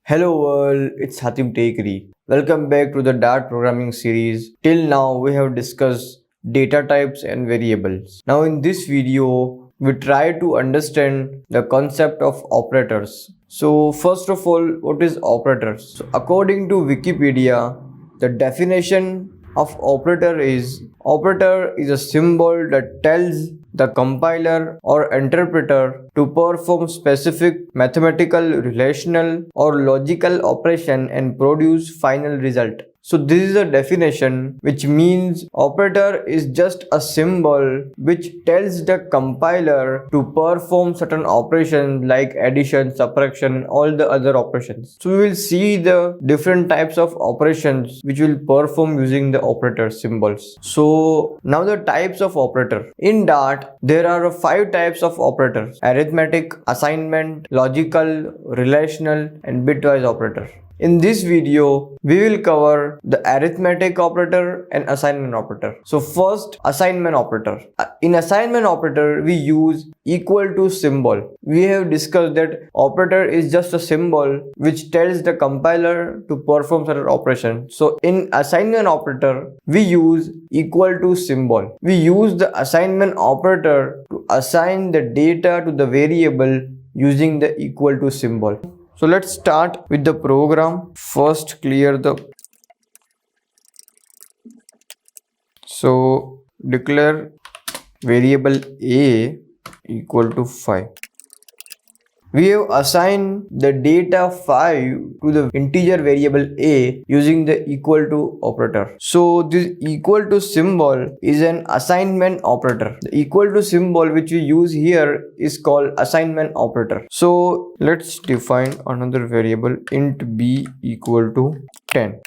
Hello world, it's Hatim Tekri. Welcome back to the Dart programming series. Till now we have discussed data types and variables. Now in this video we try to understand the concept of operators. So first of all, what is operators? So according to Wikipedia, the definition of operator is a symbol that tells the compiler or interpreter to perform specific mathematical, relational or logical operation and produce final result. So this is a definition, which means operator is just a symbol which tells the compiler to perform certain operations like addition, subtraction and all the other operations. So we will see the different types of operations which will perform using the operator symbols. So now the types of operator. In Dart, there are 5 types of operators: arithmetic, assignment, logical, relational and bitwise operator. In this video, we will cover the arithmetic operator and assignment operator. So first, assignment operator. In assignment operator, we use equal to symbol. We have discussed that operator is just a symbol which tells the compiler to perform certain operation. So in assignment operator, we use equal to symbol. We use the assignment operator to assign the data to the variable using the equal to symbol. So let's start with the program. First declare variable a equal to 5. We have assigned the data 5 to the integer variable a using the equal to operator. So this equal to symbol is an assignment operator. The equal to symbol which we use here is called assignment operator. So let's define another variable int b equal to 10.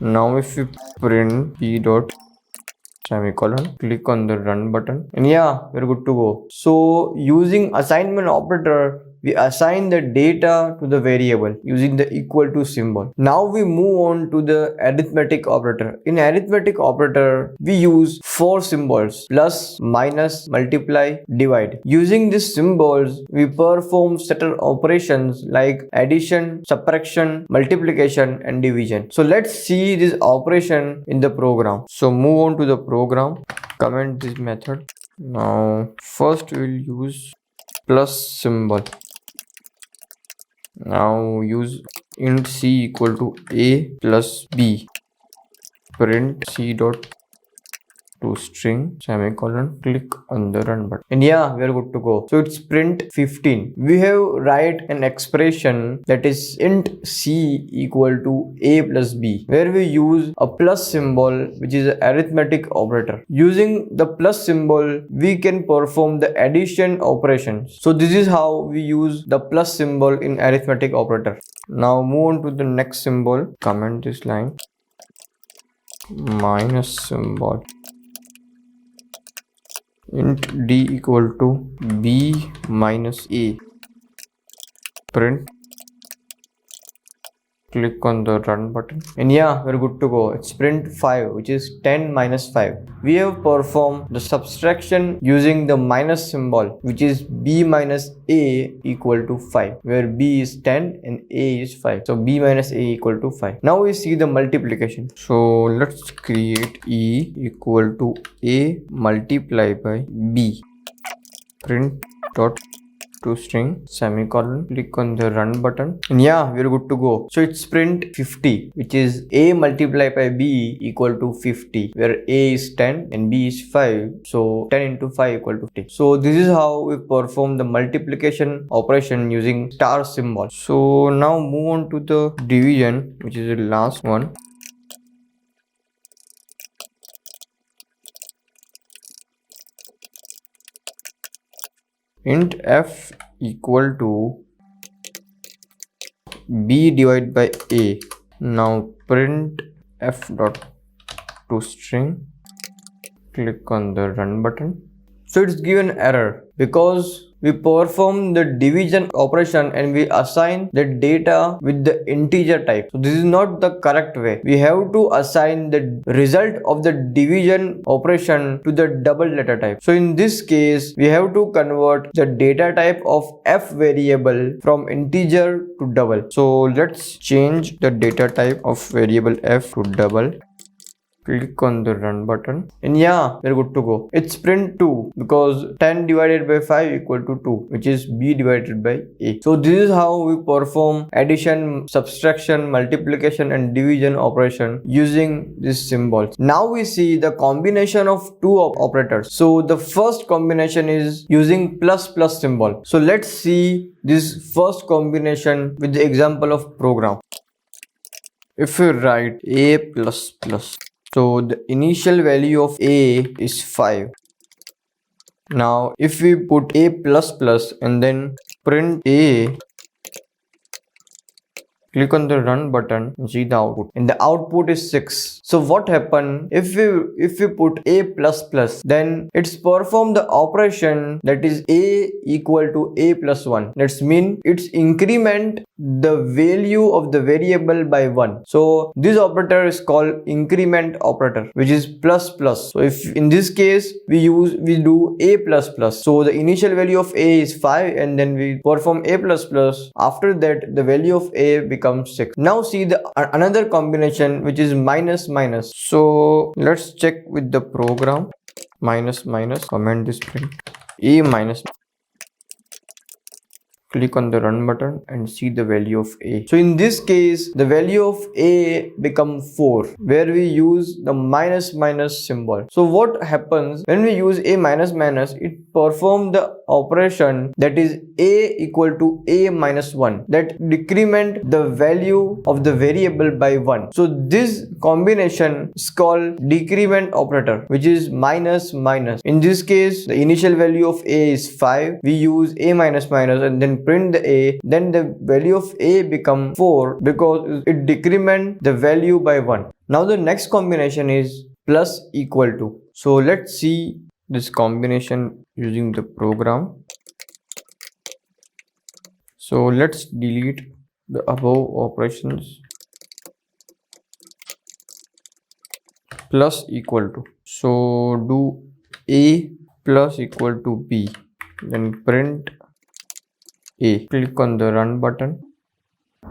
Now if we print b dot semicolon, click on the run button, and yeah, we're good to go. So using assignment operator, we assign the data to the variable using the equal to symbol. Now we move on to the arithmetic operator. In arithmetic operator, we use 4 symbols: plus, minus, multiply, divide. Using these symbols, we perform certain operations like addition, subtraction, multiplication and division. So let's see this operation in the program. So move on to the program, comment this method. Now first we will use plus symbol. Now use int c equal to a plus b, print c dot to string semicolon, click on the run button, and yeah, we're good to go. So it's print 15. We have write an expression that is int c equal to a plus b, where we use a plus symbol which is an arithmetic operator. Using the plus symbol, we can perform the addition operations. So this is how we use the plus symbol in arithmetic operator. Now move on to the next symbol, comment this line, minus symbol, int d equal to b minus a, print, click on the run button, and yeah, we're good to go. It's print 5, which is 10 minus 5. We have performed the subtraction using the minus symbol, which is b minus a equal to 5, where b is 10 and a is 5. So b minus a equal to 5. Now we see the multiplication. So let's create e equal to a multiplied by b, print dot to string semicolon, click on the run button, and yeah, we're good to go. So it's print 50, which is a multiplied by b equal to 50, where a is 10 and b is 5. So 10 into 5 equal to 50. So this is how we perform the multiplication operation using star symbol. So now move on to the division, which is the last one. Int f equal to b divided by a. Now print f dot to string, click on the run button. So it's given error because we perform the division operation and we assign the data with the integer type. So this is not the correct way. We have to assign the result of the division operation to the double data type. So in this case, we have to convert the data type of f variable from integer to double. So let's change the data type of variable f to double. Click on the run button and yeah, we're good to go. It's print 2 because 10 divided by 5 equal to 2, which is b divided by a. So this is how we perform addition, subtraction, multiplication and division operation using these symbols. Now we see the combination of two operators. So the first combination is using plus plus symbol. So let's see this first combination with the example of program. If we write a plus plus, so the initial value of a is 5. Now if we put a plus plus and then print a, click on the run button and see the output, and the output is 6. So what happened if we put a plus plus, then it's perform the operation that is a equal to a plus 1. That's mean it's increment the value of the variable by 1. So this operator is called increment operator, which is plus plus. So if in this case we do a plus plus, so the initial value of a is 5 and then we perform a plus plus. After that the value of a becomes 6. Now see the another combination, which is minus minus. So let's check with the program. Minus minus, comment this print a minus. Click on the run button and see the value of a. So in this case the value of a become 4, where we use the minus minus symbol. So what happens when we use a minus minus, it perform the operation that is a equal to a minus 1, that decrement the value of the variable by 1. So this combination is called decrement operator, which is minus minus. In this case the initial value of a is 5, we use a minus minus and then print the a, then the value of a become 4 because it decrement the value by 1. Now the next combination is plus equal to. So let's see this combination using the program. So let's delete the above operations. Plus equal to, so do a plus equal to b, then print a. Click on the run button.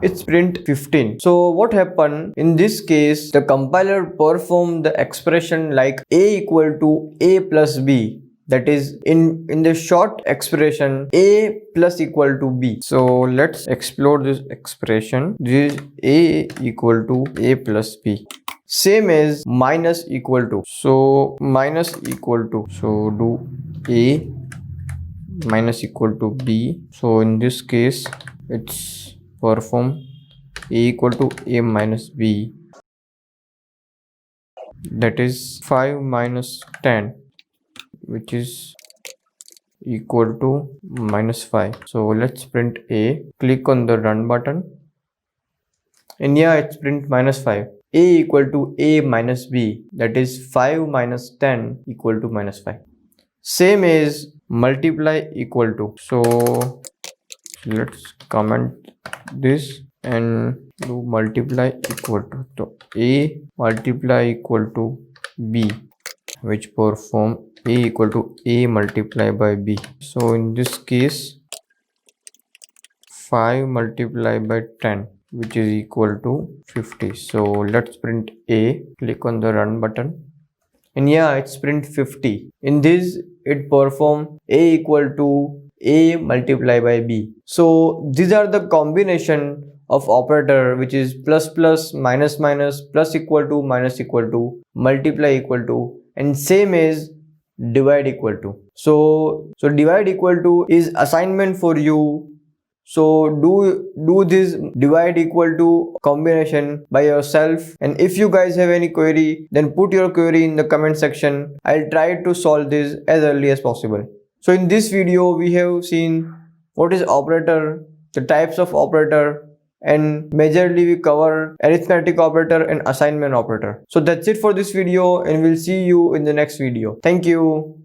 It's print 15. So what happened in this case, the compiler performed the expression like a equal to a plus b, that is in the short expression a plus equal to b. So let's explore this expression. This is a equal to a plus b, same as minus equal to. So minus equal to, so do a minus equal to b. So in this case it's perform a equal to a minus b, that is 5 minus 10, which is equal to minus 5. So let's print a. Click on the run button and yeah, it's print minus 5. A equal to a minus b, that is 5 minus 10 equal to minus 5. Same as multiply equal to. So let's comment this and do multiply equal to. So a multiply equal to b, which perform a equal to a multiply by b. So in this case 5 multiply by 10, which is equal to 50. So let's print a. Click on the run button and yeah, it's print 50. In this it perform a equal to a multiply by b. So these are the combination of operator, which is plus plus, minus minus, plus equal to, minus equal to, multiply equal to, and same as divide equal to. So divide equal to is assignment for you. So do this divide equal to combination by yourself, and if you guys have any query, then put your query in the comment section. I'll try to solve this as early as possible. So in this video we have seen what is operator, the types of operator, and majorly we cover arithmetic operator and assignment operator. So that's it for this video, and we'll see you in the next video. Thank you.